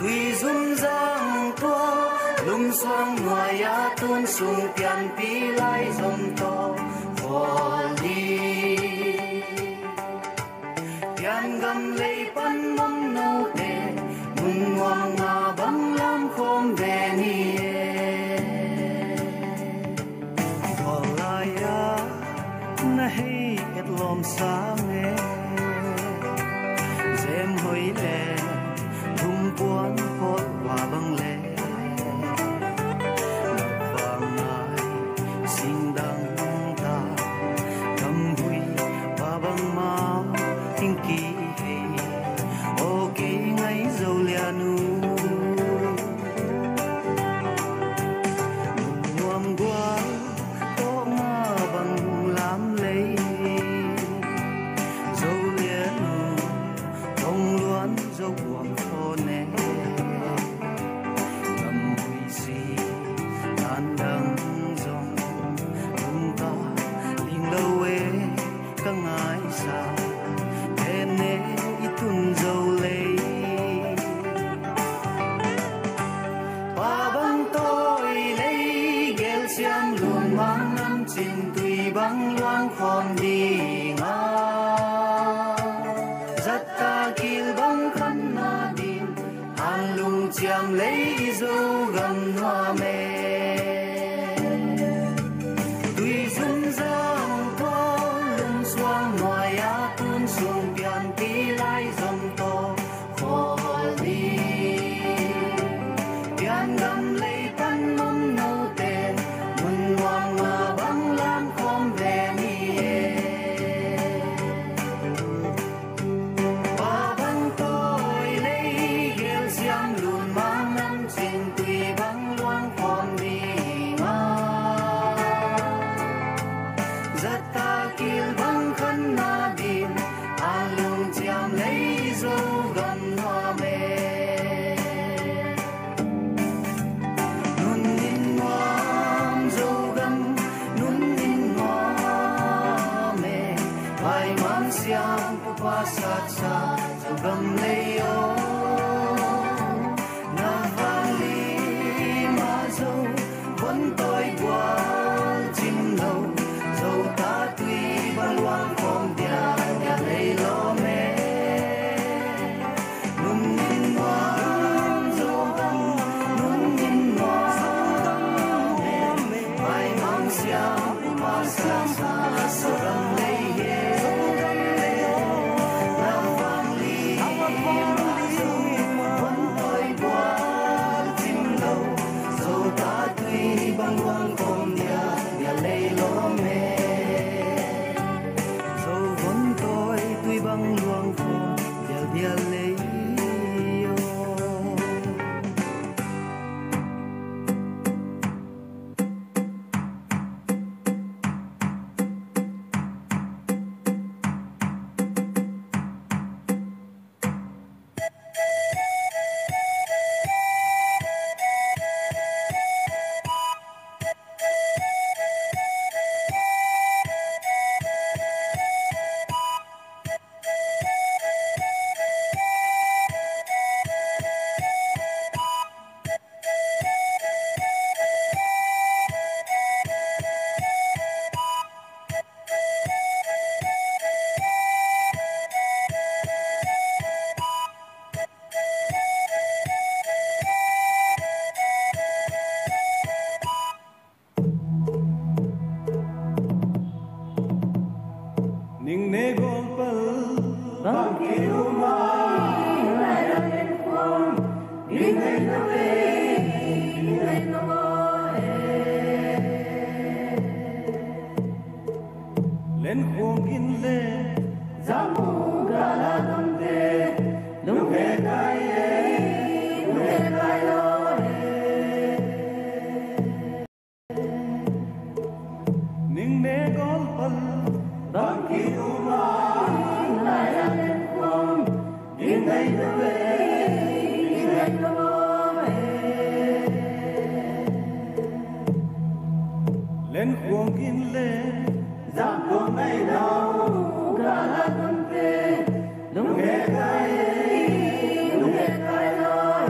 Hãy subscribe cho kênh Ghiền Mì Gõ để không bỏ lỡ lên khuôn in lê giang hồ gala đông tê lúc hè cay lúc hè cay lo ning ne gol pal bang ki uma lai lên khuôn in đây về in đây lên khuôn in lê giang hồ ngày nào gala đông tê lúc hè cay lo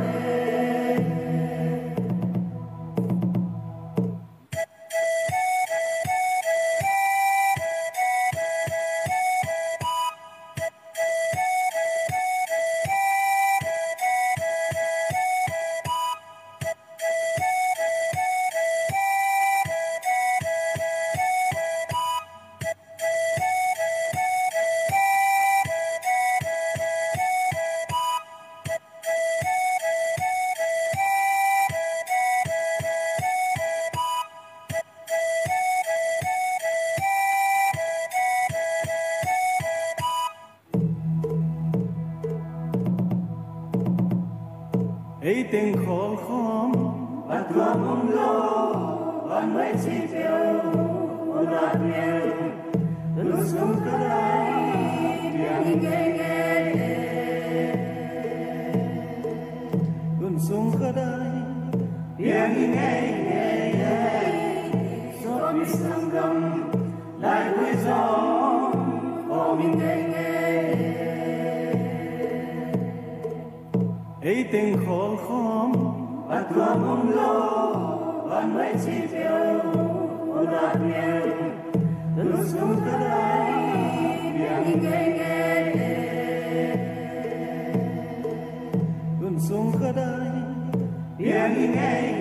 ấy tình khổ khom bắt qua mong lo bắt mấy chi tiêu đã nhiều lúc sống cả đời tiếng nghe lúc sống cả đời tiếng nghe gió bị sang gầm lại vui gió có mình nghe ấy tình khổ khom bắt qua mong lo bắt mấy chi tiêu đã nhiều lúc sống cả đời tiếng nghe lúc sống cả đời tiếng nghe